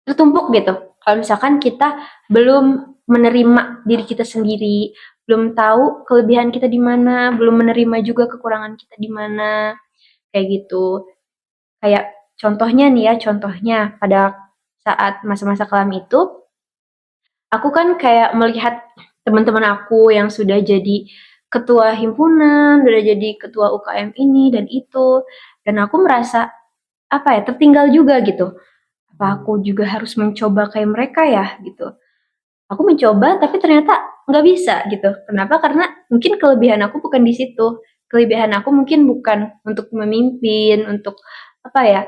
tertumpuk gitu. Kalau misalkan kita belum menerima diri kita sendiri, belum tahu kelebihan kita di mana, belum menerima juga kekurangan kita di mana, kayak gitu. Kayak contohnya nih ya, contohnya pada saat masa-masa kelam itu, aku kan kayak melihat teman-teman aku yang sudah jadi ketua himpunan, udah jadi ketua UKM ini dan itu, dan aku merasa apa ya, tertinggal juga gitu. Apa aku juga harus mencoba kayak mereka ya gitu. Aku mencoba tapi ternyata nggak bisa gitu. Kenapa? Karena mungkin kelebihan aku bukan di situ. Kelebihan aku mungkin bukan untuk memimpin, untuk apa ya,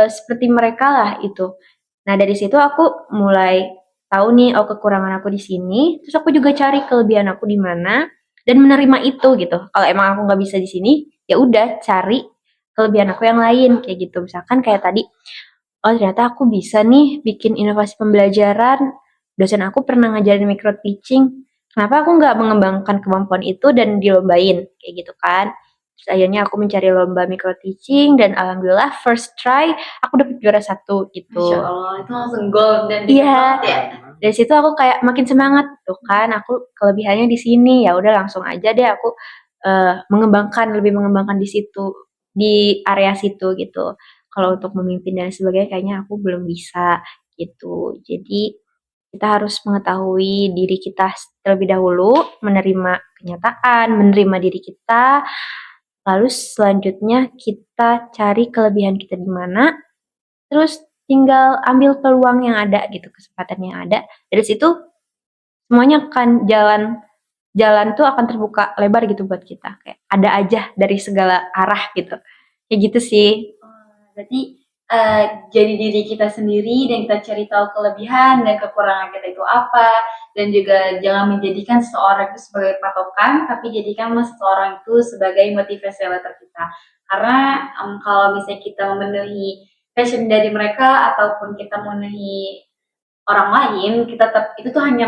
seperti mereka lah itu. Nah dari situ aku mulai tahu nih, oh kekurangan aku di sini. Terus aku juga cari kelebihan aku di mana dan menerima itu gitu. Kalau emang aku nggak bisa di sini, ya udah cari kelebihan aku yang lain kayak gitu. Misalkan kayak tadi, oh ternyata aku bisa nih bikin inovasi pembelajaran. Dosen aku pernah ngajarin micro teaching. Kenapa aku nggak mengembangkan kemampuan itu dan dilombain kayak gitu kan? Terus akhirnya aku mencari lomba micro teaching dan alhamdulillah first try aku dapet juara 1 gitu. Masya Allah, itu langsung gold dan Iya. ya. Dari situ aku kayak makin semangat tuh kan, aku kelebihannya di sini, ya udah langsung aja deh aku lebih mengembangkan di situ, di area situ gitu. Kalau untuk memimpin dan sebagainya kayaknya aku belum bisa gitu. Jadi kita harus mengetahui diri kita terlebih dahulu, menerima kenyataan, menerima diri kita, lalu selanjutnya kita cari kelebihan kita di mana, terus tinggal ambil peluang yang ada gitu, kesempatan yang ada. Dari situ semuanya akan jalan tuh akan terbuka lebar gitu buat kita. Kayak ada aja dari segala arah gitu. Kayak gitu sih. Berarti jadi diri kita sendiri dan kita cari tahu kelebihan dan kekurangan kita itu apa, dan juga jangan menjadikan seseorang itu sebagai patokan, tapi jadikanlah seseorang itu sebagai motivasi letter kita. Karena kalau misalnya kita memenuhi passion dari mereka ataupun kita memenuhi orang lain, kita tetap itu tuh hanya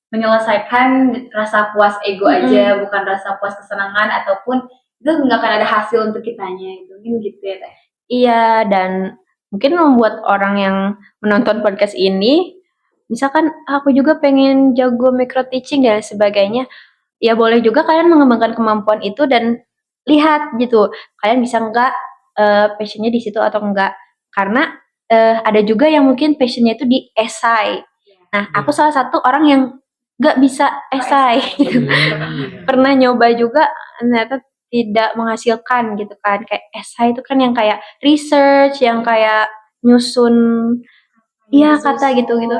menyelesaikan rasa puas ego aja, bukan rasa puas kesenangan ataupun itu nggak akan ada hasil untuk kitanya gitu, mungkin gitu ya Teh. Iya, dan mungkin membuat orang yang menonton podcast ini, misalkan aku juga pengen jago micro teaching dan sebagainya, ya boleh juga kalian mengembangkan kemampuan itu dan lihat gitu, kalian bisa nggak passionnya di situ atau enggak. Karena ada juga yang mungkin passionnya itu di esai. Nah, aku salah satu orang yang nggak bisa esai. Pernah nyoba juga, ternyata tidak menghasilkan gitu kan. Kayak esai itu kan yang kayak research, yang kayak nyusun, iya kata gitu-gitu.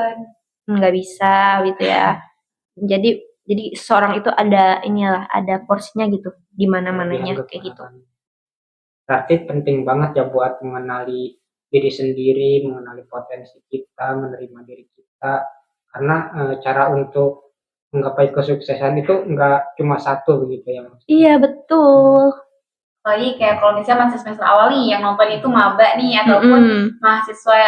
Nggak bisa gitu ya. Jadi seorang itu ada inilah, ada porsinya gitu di mana-mananya kayak gitu. Berarti penting banget ya buat mengenali diri sendiri, mengenali potensi kita, menerima diri kita. Karena cara untuk menggapai kesuksesan itu enggak cuma satu begitu ya. Iya betul. Apalagi kayak kalau misalnya masih semester awal nih yang nonton itu maba nih ataupun mahasiswa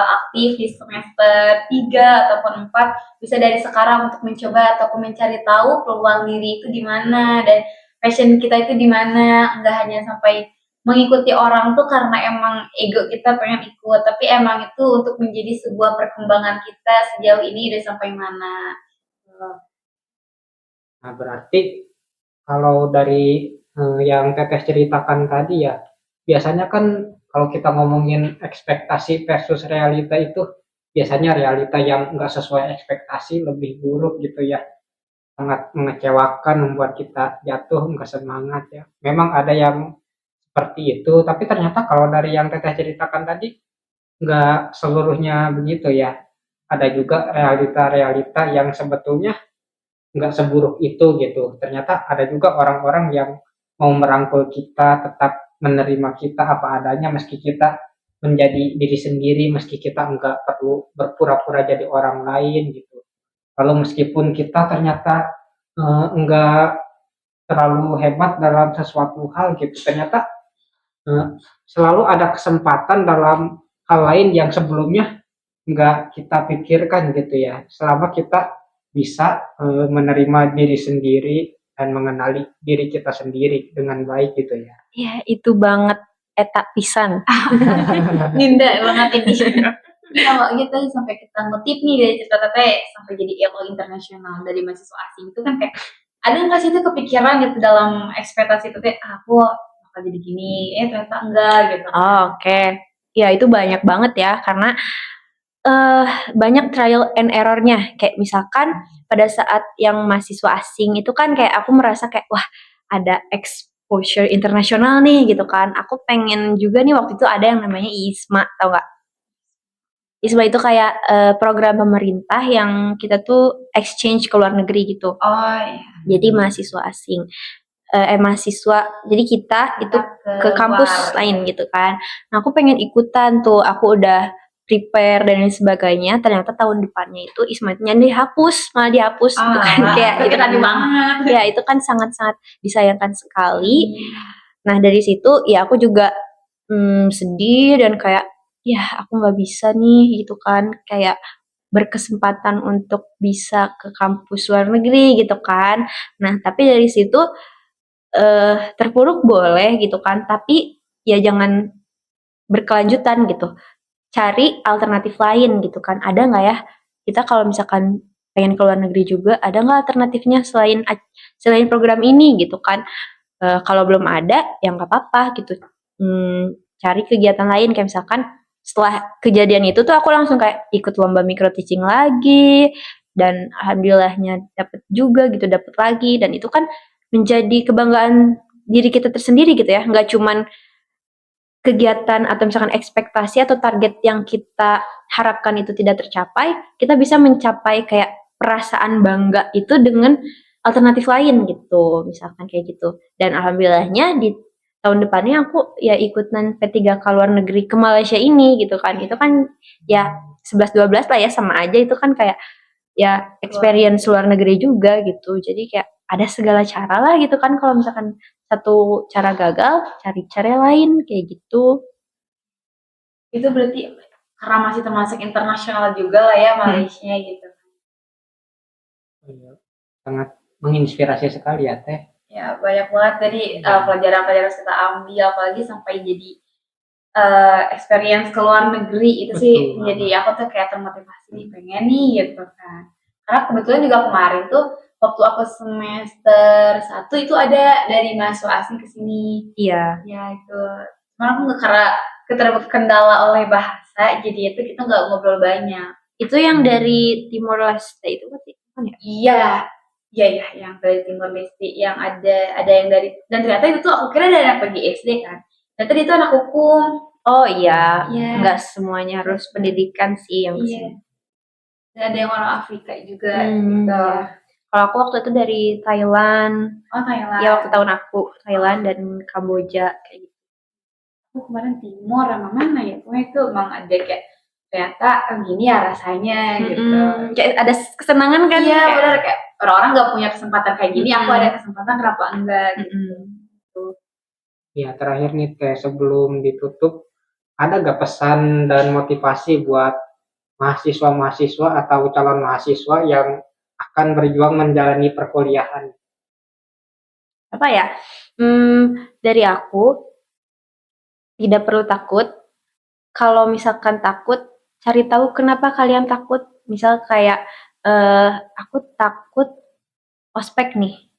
aktif di semester 3 ataupun 4, bisa dari sekarang untuk mencoba ataupun mencari tahu peluang diri itu di mana dan passion kita itu di mana, enggak hanya sampai mengikuti orang tuh karena emang ego kita pengen ikut, tapi emang itu untuk menjadi sebuah perkembangan kita sejauh ini udah sampai mana. Nah, berarti kalau dari yang Teteh ceritakan tadi ya, biasanya kan kalau kita ngomongin ekspektasi versus realita itu biasanya realita yang nggak sesuai ekspektasi lebih buruk gitu ya, sangat mengecewakan, membuat kita jatuh, nggak semangat ya. Memang ada yang seperti itu, tapi ternyata kalau dari yang Teteh ceritakan tadi nggak seluruhnya begitu ya. Ada juga realita-realita yang sebetulnya nggak seburuk itu gitu. Ternyata ada juga orang-orang yang mau merangkul kita, tetap menerima kita apa adanya meski kita menjadi diri sendiri, meski kita nggak perlu berpura-pura jadi orang lain gitu. Kalau meskipun kita ternyata enggak terlalu hebat dalam sesuatu hal gitu, ternyata selalu ada kesempatan dalam hal lain yang sebelumnya nggak kita pikirkan gitu ya. Selama kita bisa menerima diri sendiri dan mengenali diri kita sendiri dengan baik gitu ya. Ya itu banget eta pisan. Ninda banget ini. Kalau gitu sampai kita ngutip nih dari cerita Teteh sampai jadi ILO internasional dari mahasiswa asing itu kan kayak ada nggak sih itu kepikiran gitu dalam ekspektasi Teteh aku bakal jadi gini, ternyata enggak gitu. Oh, oke. Ya itu banyak banget ya karena banyak trial and error-nya. Kayak misalkan pada saat yang mahasiswa asing itu kan kayak aku merasa kayak wah ada exposure internasional nih gitu kan. Aku pengen juga nih waktu itu ada yang namanya ISMA, tau gak? ISMA itu kayak program pemerintah yang kita tuh exchange ke luar negeri gitu. Oh iya. Jadi mahasiswa asing, mahasiswa. Jadi kita itu ke kampus lain gitu kan. Nah aku pengen ikutan tuh. Aku udah prepare dan lain sebagainya. Ternyata tahun depannya itu ISMA-nya dihapus, malah dihapus gitu kan. Kayak itu tadi banget. Ya itu kan sangat-sangat disayangkan sekali. Nah dari situ ya aku juga sedih dan kayak ya aku nggak bisa nih gitu kan, kayak berkesempatan untuk bisa ke kampus luar negeri gitu kan. Nah tapi dari situ terpuruk boleh gitu kan, tapi ya jangan berkelanjutan gitu. Cari alternatif lain gitu kan. Ada nggak ya kita kalau misalkan pengen ke luar negeri juga, ada nggak alternatifnya selain program ini gitu kan. Kalau belum ada ya nggak apa-apa gitu. Cari kegiatan lain kayak misalkan setelah kejadian itu tuh aku langsung kayak ikut lomba micro teaching lagi dan alhamdulillahnya dapet juga gitu, dapet lagi, dan itu kan menjadi kebanggaan diri kita tersendiri gitu ya, nggak cuman kegiatan atau misalkan ekspektasi atau target yang kita harapkan itu tidak tercapai, kita bisa mencapai kayak perasaan bangga itu dengan alternatif lain gitu, misalkan kayak gitu. Dan alhamdulillahnya di tahun depannya aku ya ikutan P3K luar negeri ke Malaysia ini gitu kan. Itu kan ya 11-12 lah ya, sama aja itu kan kayak ya experience luar negeri juga gitu. Jadi kayak ada segala cara lah gitu kan, kalau misalkan satu cara gagal, cari cara lain kayak gitu. Itu berarti karena masih termasuk internasional juga lah ya Malaysia gitu. Sangat menginspirasi sekali ya Teh. Ya banyak banget tadi pelajaran-pelajaran kita ambil, apalagi sampai jadi experience ke luar negeri itu sih jadi aku tuh kayak termotivasi nih pengen nih gitu kan. Karena kebetulan juga kemarin tuh waktu aku semester 1 itu ada dari mahasiswa asing ke sini. Iya. Ya itu. Cuman aku nggak karena terkendala oleh bahasa, jadi itu kita nggak ngobrol banyak. Itu yang dari Timor Leste itu kan ya? Iya, iya yang dari Timor Leste yang ada yang dari, dan ternyata itu tuh aku kira dari anak pergi SD kan. Ternyata itu anak hukum. Oh iya, Iya. nggak semuanya harus pendidikan sih yang Iya. kesini. Dan ada yang orang Afrika juga gitu. gitu. Kalau aku waktu itu dari Thailand. Oh Thailand. Ya waktu tahun aku Thailand dan Kamboja kayak gitu. Aku kemarin Timor sama mana ya? Pokoknya itu emang ada kayak ternyata gini ya rasanya gitu. Kayak ada kesenangan kan? Iya benar, kayak orang-orang nggak punya kesempatan kayak gini, aku ada kesempatan kenapa enggak gitu. Ya terakhir nih Teh, sebelum ditutup, ada gak pesan dan motivasi buat mahasiswa-mahasiswa atau calon mahasiswa yang akan berjuang menjalani perkuliahan? Apa ya? Dari aku tidak perlu takut. Kalau misalkan takut, cari tahu kenapa kalian takut. Misal kayak aku takut ospek nih.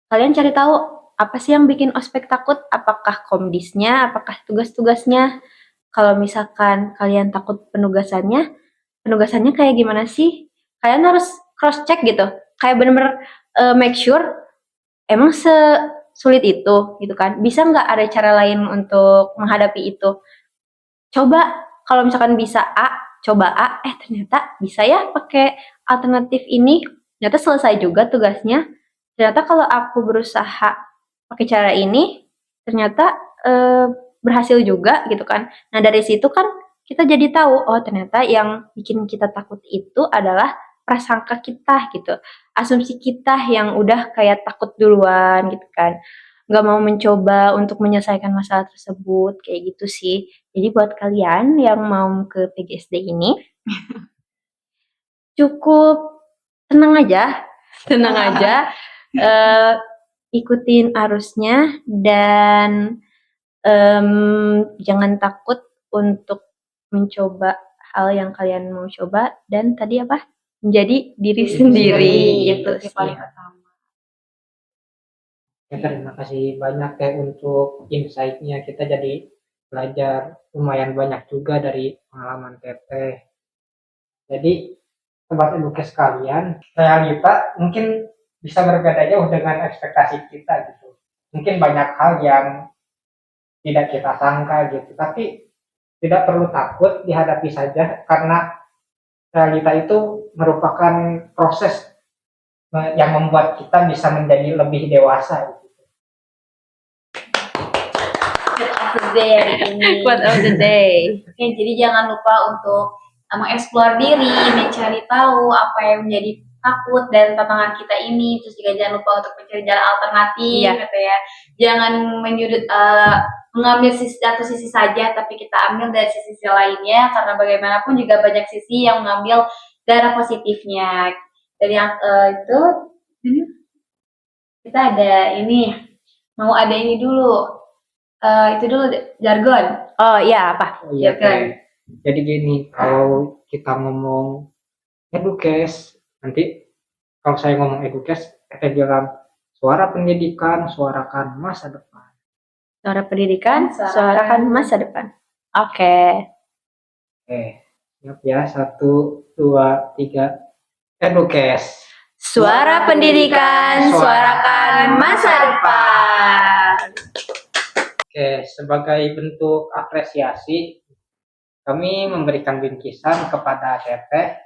Kalian cari tahu apa sih yang bikin ospek takut? Apakah komdisnya? Apakah tugas-tugasnya? Kalau misalkan kalian takut penugasannya kayak gimana sih? Kalian harus cross check gitu. Kayak bener-bener make sure emang sesulit itu gitu kan. Bisa nggak ada cara lain untuk menghadapi itu? Coba kalau misalkan bisa coba ternyata bisa ya pakai alternatif ini. Ternyata selesai juga tugasnya. Ternyata kalau aku berusaha pakai cara ini, ternyata berhasil juga gitu kan. Nah dari situ kan kita jadi tahu, oh ternyata yang bikin kita takut itu adalah prasangka kita gitu. Asumsi kita yang udah kayak takut duluan gitu kan. Nggak mau mencoba untuk menyelesaikan masalah tersebut, kayak gitu sih. Jadi buat kalian yang mau ke PGSD ini, cukup tenang aja, tenang aja, eh, ikutin arusnya dan jangan takut untuk mencoba hal yang kalian mau coba dan tadi apa? Menjadi diri sendiri itu gitu sih sih. paling utama. Ya, terima kasih banyak ya untuk insight-nya. Kita jadi belajar lumayan banyak juga dari pengalaman Teteh. Jadi, sobat edukes sekalian, realita mungkin bisa berbeda jauh dengan ekspektasi kita gitu. Mungkin banyak hal yang tidak kita sangka gitu, tapi tidak perlu takut, dihadapi saja karena realita itu merupakan proses yang membuat kita bisa menjadi lebih dewasa gitu. Quote of the day hari ini. Quote of the day. Oke, jadi jangan lupa untuk mengeksplor diri, mencari tahu apa yang menjadi takut dan tantangan kita ini. Terus juga jangan lupa untuk mencari jalan alternatif, Iya. gitu ya. Jangan mengambil satu sisi saja, tapi kita ambil dari sisi lainnya karena bagaimanapun juga banyak sisi yang mengambil darah positifnya. Dari yang itu kita ada ini, mau ada ini dulu. Itu dulu jargon. Oh iya apa? Oh iya, kan? Jadi gini, kalau kita ngomong edukes, nanti kalau saya ngomong edukes, kita bilang suara pendidikan, suarakan masa depan. Suara pendidikan, Suarakan suarakan masa depan. Oke. Siap ya, 1, 2, 3, edukes. Suara pendidikan, suarakan masa depan. Sebagai bentuk apresiasi, kami memberikan bingkisan kepada Teteh.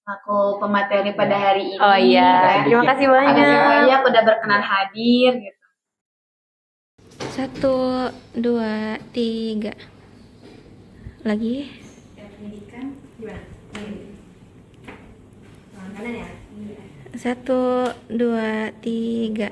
Aku pemateri pada hari ini. Oh iya, terima kasih banyak. Banyak udah berkenan hadir gitu. 1, 2, 3. Lagi. Pendidikan gimana? Kanan ya? 1, 2, 3.